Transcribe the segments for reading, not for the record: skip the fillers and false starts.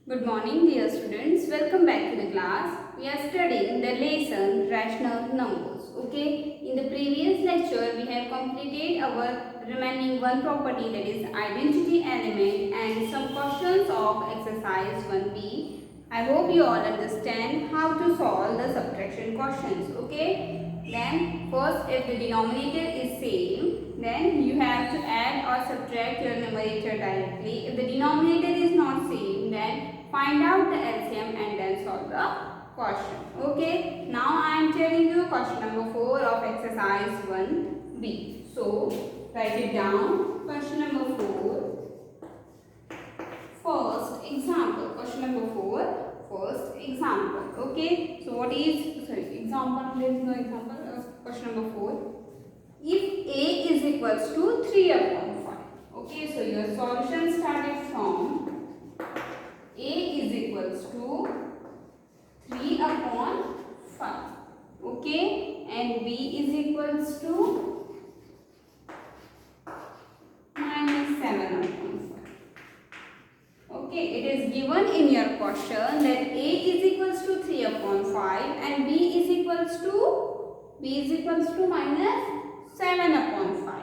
Good morning, dear students. Welcome back to the class. We are studying the lesson rational numbers. Okay. In the previous lecture, we have completed our remaining one property, that is identity element, and some questions of exercise 1b. I hope you all understand how to solve the subtraction questions. Okay. Then first, if the denominator is same, then you have to add or subtract your numerator directly. If the denominator is not same, then find out the LCM and then solve the question. Okay. Now I am telling you question number 4 of exercise 1b. So write it down. Question number 4. First example. Question number 4. First example. Okay. So what is example? There is no example. Question number 4. If a is equals to 3 upon 5. Okay. So your solution started from a is equals to 3 upon 5. Okay. And b is equals to minus 7 upon 5. Okay. It is given in your question that a is equals to 3 upon 5 and b is equals to minus 7 upon 5.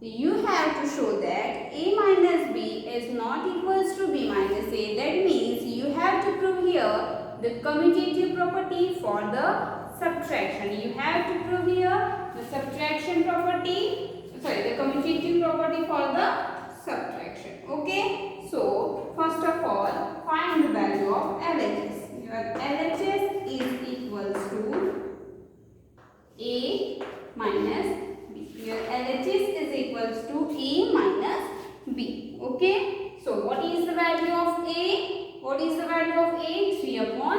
You have to show that a minus b is not equals to b minus a. That means you have to prove here the commutative property for the subtraction. You have to prove here the subtraction property, the commutative property for the subtraction. Okay. So first of all, find the value of LHS. Your LHS is equals to a minus b. Your LHS is equals to a minus b. Okay. So what is the value of a? What is the value of a? 3 upon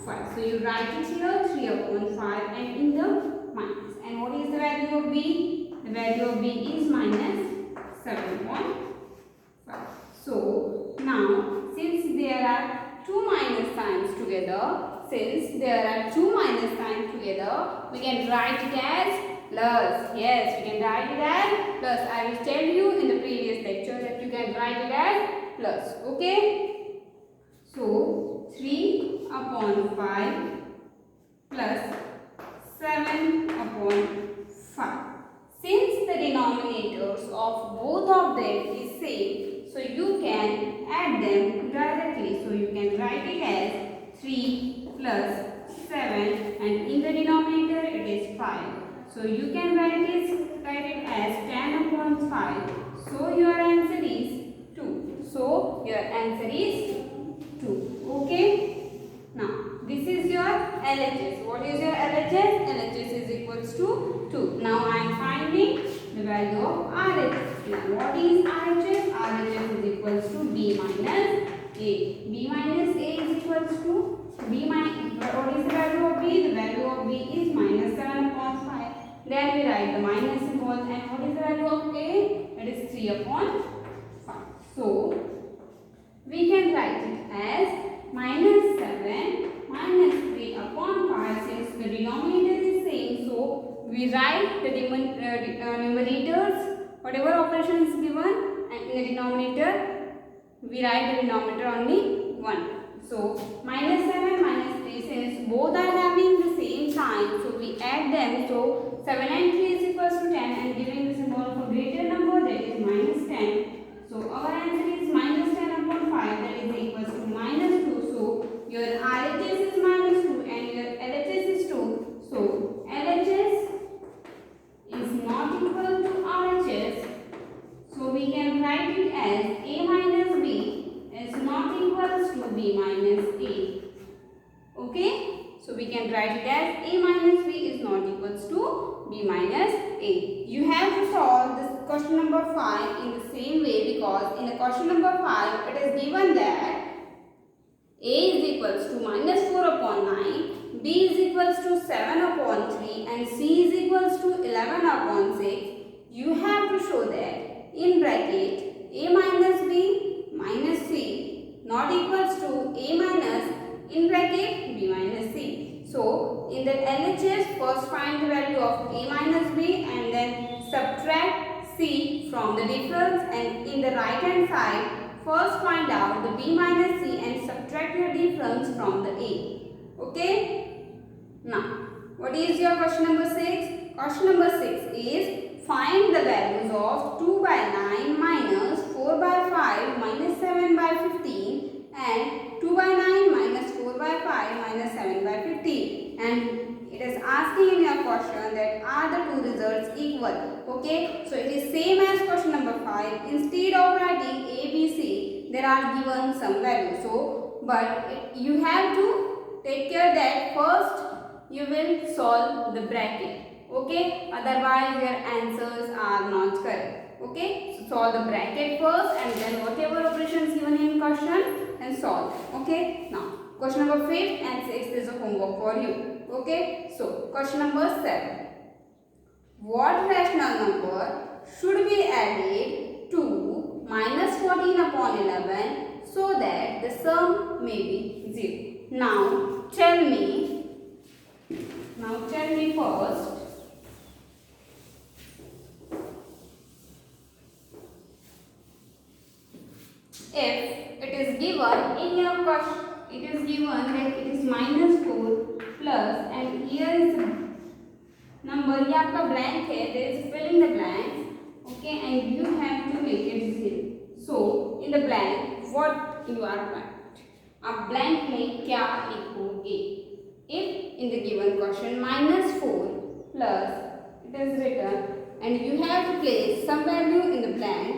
5. So you write it here 3 upon 5 and in the minus. And what is the value of b? The value of b is minus 7 upon 5. So now since there are two minus signs together, we can write it as plus. Yes, we can write it as plus. I will tell you in the previous lecture that you can write it as plus. Okay. So 3 upon 5 plus 7 upon 5. Since the denominators of both of them is same, so you can add them directly. So you can write it as 3 plus 7 and in the denominator it is 5. So you can write it as 10 upon 5. So your answer is 2. So your answer is 2. Okay. Now this is your LHS. What is your LHS? LHS is equals to 2. Now I am finding the value of RHS. Now what is RHS? RHS is equals to b minus a. b minus a is equals to b minus. What is the value of b? The value of b is minus 7 upon 5. Then we write the minus symbol. And what is the value of a? It is 3 upon 5. So we can write it as minus 7 minus 3 upon 5. Since the denominator is same, so we write the numerators, whatever operation is given, and in the denominator we write the denominator only 1. So minus 7 minus 3, since both are having the same sign, so we add them. So 7 and 3 is equals to 10 and giving the symbol of a greater number, that is minus 10. So our answer is minus 10 upon 5, that is equals to minus 2. So your RHS is minus 2 and your LHS is 2. So LHS is not equal to RHS. So we can write it as a minus b is not equals to b minus a. Okay. So we can write it as a minus b is not equals to b minus a. You have to solve this question number 5 in the same way, because in the question number 5 it is given that a is equals to minus 4 upon 9, b is equals to 7 upon 3 and c is equals to 11 upon 6. You have to show that in bracket a minus b minus c not equals to a minus in bracket b minus c. So in the LHS, first find the value of a minus b and then subtract c from the difference, and in the right hand side first find out the b minus c and subtract subtract the difference from the A. Okay? Now, what is your question number 6? Question number 6 is find the values of 2 by 9 minus 4 by 5 minus 7 by 15 and 2 by 9 minus 4 by 5 minus 7 by 15. And it is asking in your question that are the two results equal? Okay, so it is same as question number 5. Instead of writing A, B, C, there are given some values. So, but you have to take care that first you will solve the bracket. Okay, otherwise your answers are not correct. Okay, so solve the bracket first and then whatever operations given in question and solve. Okay, now question number 5 and 6 is a homework for you. Okay, so question number 7. What rational number should be added to minus 14 upon 11 so that the sum may be 0? Now tell me first. If it is given in your question, it is given that it is minus 4 plus and here is number, ये आपका blank है, there is fill in the blanks, okay, and you have to make it 0. So in the blank what you are write, आप blank में क्या लिखोगे? If in the given question minus 4 plus it is written and you have to place some value in the blank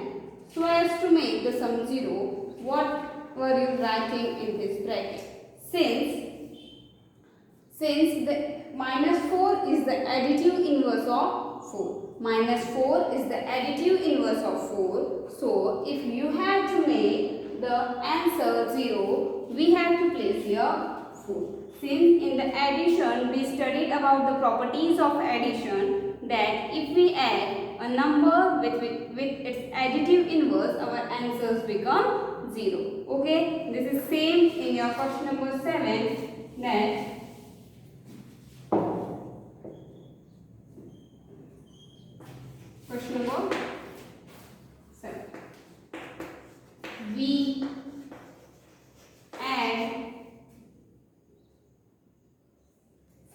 so as to make the sum 0, what were you writing in this bracket? Since the minus 4 is the additive inverse of 4. Minus 4 is the additive inverse of 4. So, if you have to make the answer 0, we have to place here 4. Since in the addition, we studied about the properties of addition, that if we add a number with its additive inverse, our answers become 0. Okay, this is same in your question number 7, that question number 7. We add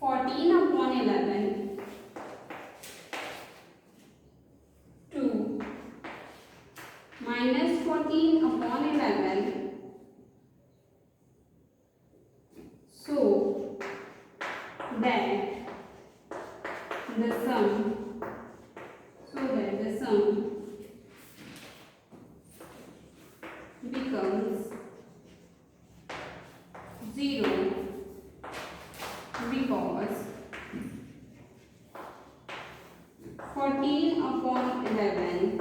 14 upon 11 to minus 14 upon 11 so that the sum becomes 0 because 14 upon 11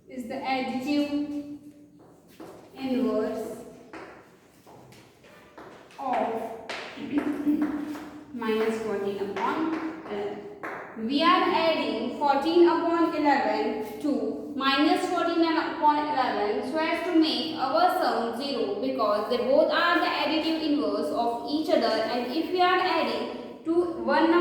is the additive inverse of minus 14 upon 11. We are adding 14 upon 11 to minus 14 upon 11 so as to make our sum 0 because they both are the additive inverse of each other, and if we are adding to one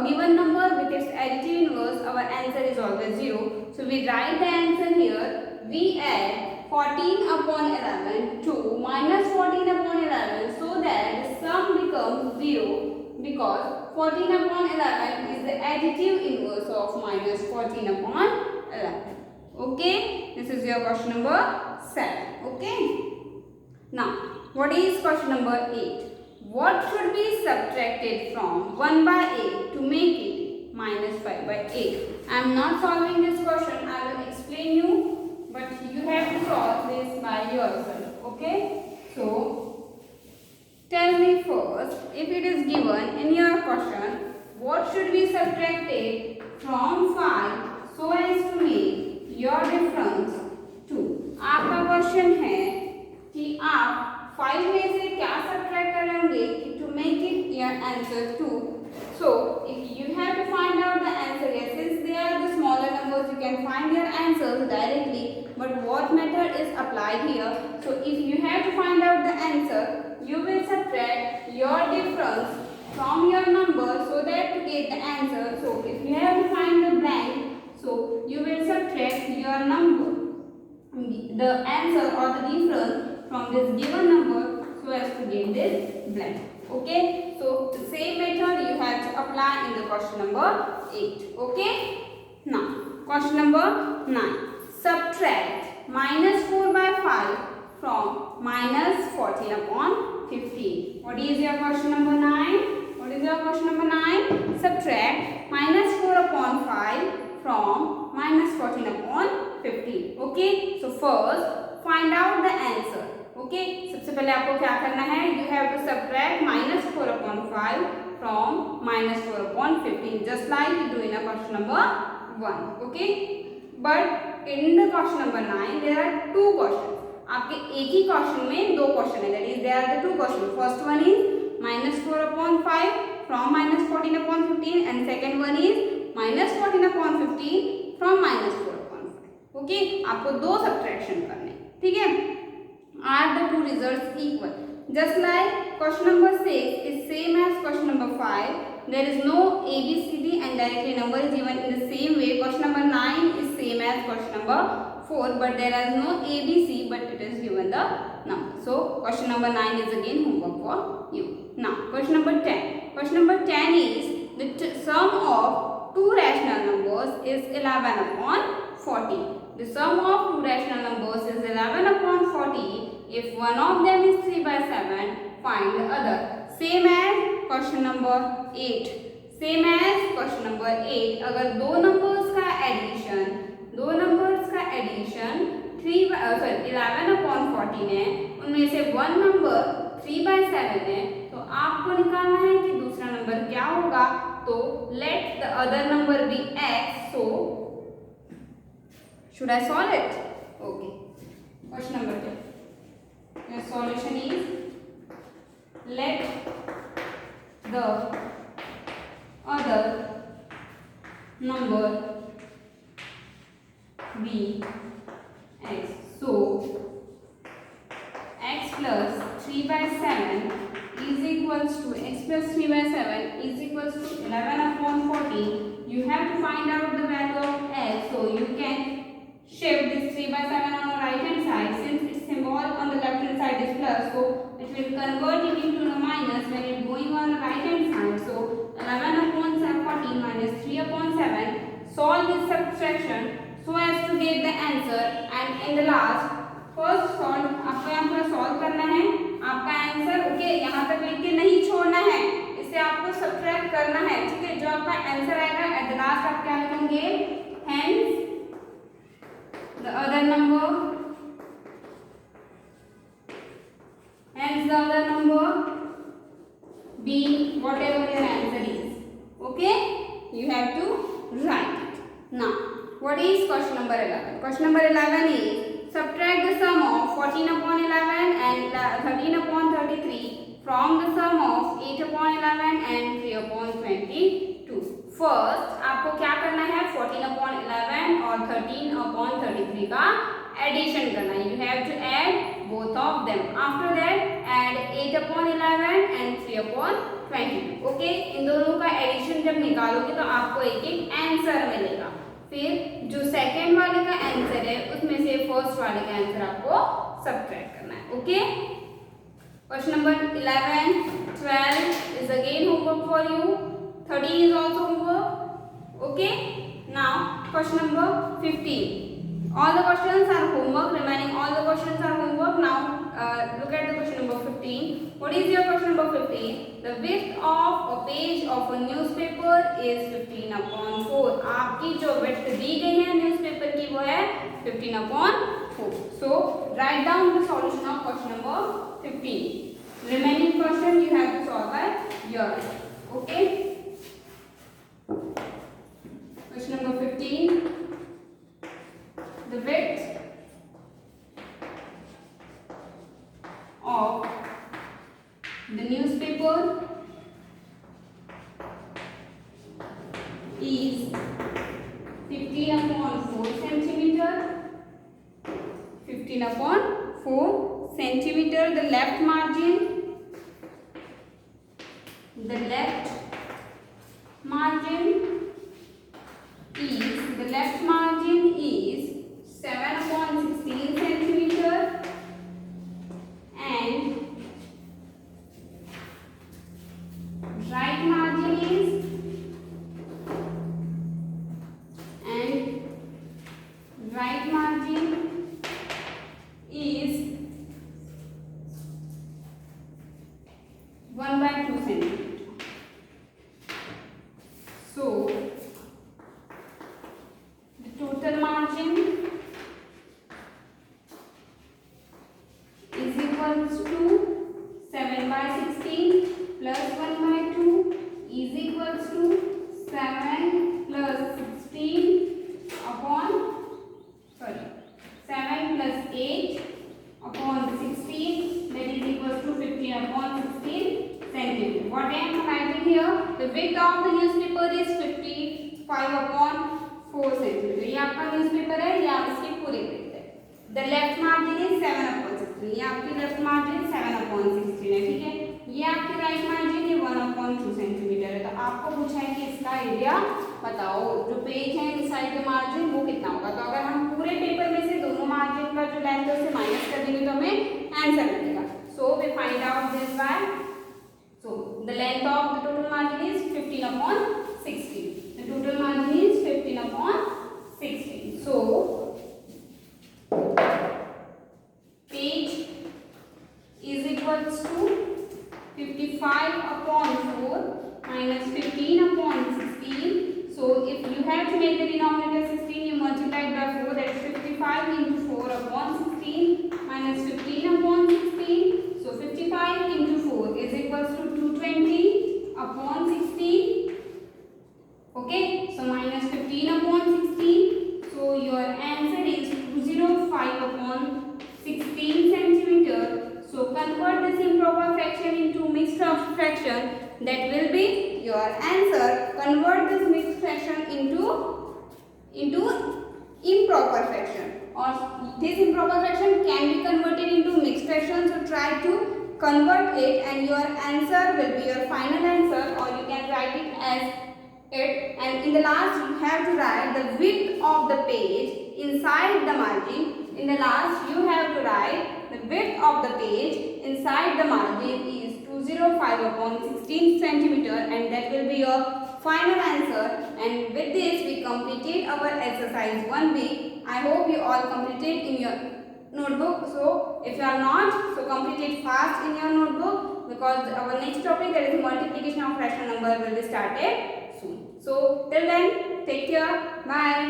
given number with its additive inverse, our answer is always 0. So we write the answer here. We add 14 upon 11 to minus 14 upon 11 so that the sum becomes 0 because 14 upon 11 is the additive inverse of minus 14 upon 11. Okay, this is your question number 7. Okay. Now, what is question number 8? What should be subtracted from 1 by 8 to make it minus 5 by 8? I am not solving this question. I will explain you, but you have to solve this by yourself. Okay. So, tell me first, if it is given in your question, what should be subtracted from 5 so as to make your difference 2? आपका question है कि आप 5 में से क्या subtract करेंगे to make it your answer 2. So, if you have to find out the answer, yes, since they are the smaller numbers, you can find your answers directly. But what method is applied here? So, if you have to find out the answer, you will subtract your difference from your number so that to get the answer. So, if you have to find the blank, so you will the answer or the difference from this given number so as to get this blend. Okay, so the same method you have to apply in the question number 8. Okay, now question number 9. Subtract minus 4 by 5 from minus 14 upon 15. What is your question number 9? What is your question number 9? Subtract minus 4 upon 5 from minus 14 upon 15. Okay, so first find out the answer. Okay, सबसे पहले आपको क्या करना है? You have to subtract minus 4 upon 5 from minus 4 upon 15, just like you do in a question number 1. Okay, but in the question number 9 there are two questions. आपके एक ही question में दो क्वेश्चन है, that is there are the two questions. First one is minus 4 upon 5 from minus 14 upon 15 and second one is minus 14 upon 15 from minus 4 upon 5. Okay, आपको दो subtraction करने, ठीक है? Are the two results equal? Just like question number 6 is same as question number 5. There is no A, B, C, D and directly number is given in the same way. Question number 9 is same as question number 4, but there is no A, B, C, but it is given the number. So question number 9 is again homework for you. Now question number 10. Question number 10 is the sum of two rational numbers is 11 upon 40. The sum of two rational numbers is 11 upon 40. If one of them is 3 by 7, find the other. Same as question number 8. Same as question number 8. अगर दो numbers का addition 11 upon 14 है, उनमें से one number 3 by 7 है, तो आपको निकालना है कि दूसरा नंबर क्या होगा. तो let the other number be x. So should I solve it? Okay. Question number 10. Your solution is let the other number be x. So x plus 3 by 7 is equals to x plus 3 by 7 is equals to 11 upon 14. You have to find out the value of x. So you can shift this 3 by 7 on the right hand side. Since its symbol on the left hand side is plus, so it will convert it into the minus when it going on the right hand side. So 11 upon 14 minus 3 upon 7. Solve this subtraction so as to get the answer, and in the last first solve आपको यहाँ पूरा solve करना है. आपका answer okay यहाँ तक लिख के नहीं छोड़ना है, इसे आपको सब्ट्रैक्ट करना है, ठीक है? जो आपका आंसर आएगा एट द लास्ट आप क्या लिखेंगे? Hence the other number be whatever your answer is. Okay, you have to write it. Now what is question number 11? Question number 11 is subtract the sum of 14 upon 11 and 13 upon 33 from the sum of 8 upon 11 and 3 upon 22. First आपको क्या करना है? 14 upon 11 और 13 upon 33 का addition करना है. You have to add both of them. After that add 8 upon 11 and 3 upon 22. Okay, इन दोनों का एडिशन जब निकालोगे तो आपको एक एक आंसर मिलेगा. फिर जो सेकेंड वाले का आंसर है उसमें से फर्स्ट वाले का आंसर आपको सब्ट्रैक्ट करना है. Okay, question number 11, 12 is again homework for you. 13 is also homework. Okay, now question number 15. All the questions are homework. Remaining all the questions are homework. Now look at the question number 15. What is your question number 15? The width of a page of a newspaper is 15 upon 4. आपकी जो width दी गई है newspaper की वो है 15 upon 4. So write down the solution of question number 15. Remaining question you have to solve by yourself. Okay. Question number 15. The width of the newspaper is 15 upon 4 centimeter. 15 upon 4 centimeter. The left margin is 7 upon 16 centimeter. width of the newspaper is 55/4 centimeter. ये आपका newspaper है, ये आप इसकी पूरी width है. The left margin is 7/16. ये आपकी लेफ्ट मार्जिन 7/16 है, ठीक है. ये आपकी राइट मार्जिन ये 1/2 सेंटीमीटर है. तो आपको पूछा है कि इसका एरिया बताओ. जो पेज है इनसाइड द मार्जिन वो कितना होगा. तो अगर हम पूरे पेपर में से दोनों मार्जिन का जो लेंथ है उसे माइनस कर देंगे तो हमें आंसर मिलेगा. So we find out this by. So the length of the total margin is 15/16. The total margin is 15/16. So page is equals to 55/4 minus 15/16. So if you have to make the denominator 16, you multiply by 4. That is 55 into 4/16 minus 15/16. So 55 into 4 is equals to 220/16. Okay. So minus 15/16. So your answer is 205/16 centimeter. So convert this improper fraction into mixed fraction. That will be your answer. Convert this mixed fraction into improper fraction, or this improper fraction can be converted into mixed fraction. So try to convert it and your answer will be your final answer, or you can write it as it. And in the last you have to write the width of the page inside the margin. In the last you have to write the width of the page inside the margin is 205/16 centimeter, and that will be your final answer. And with this we completed our exercise 1B. I hope you all completed in your notebook. So if you are not, so complete it fast in your notebook, because our next topic, that is multiplication of rational number, will be started soon. So till then, take care. Bye.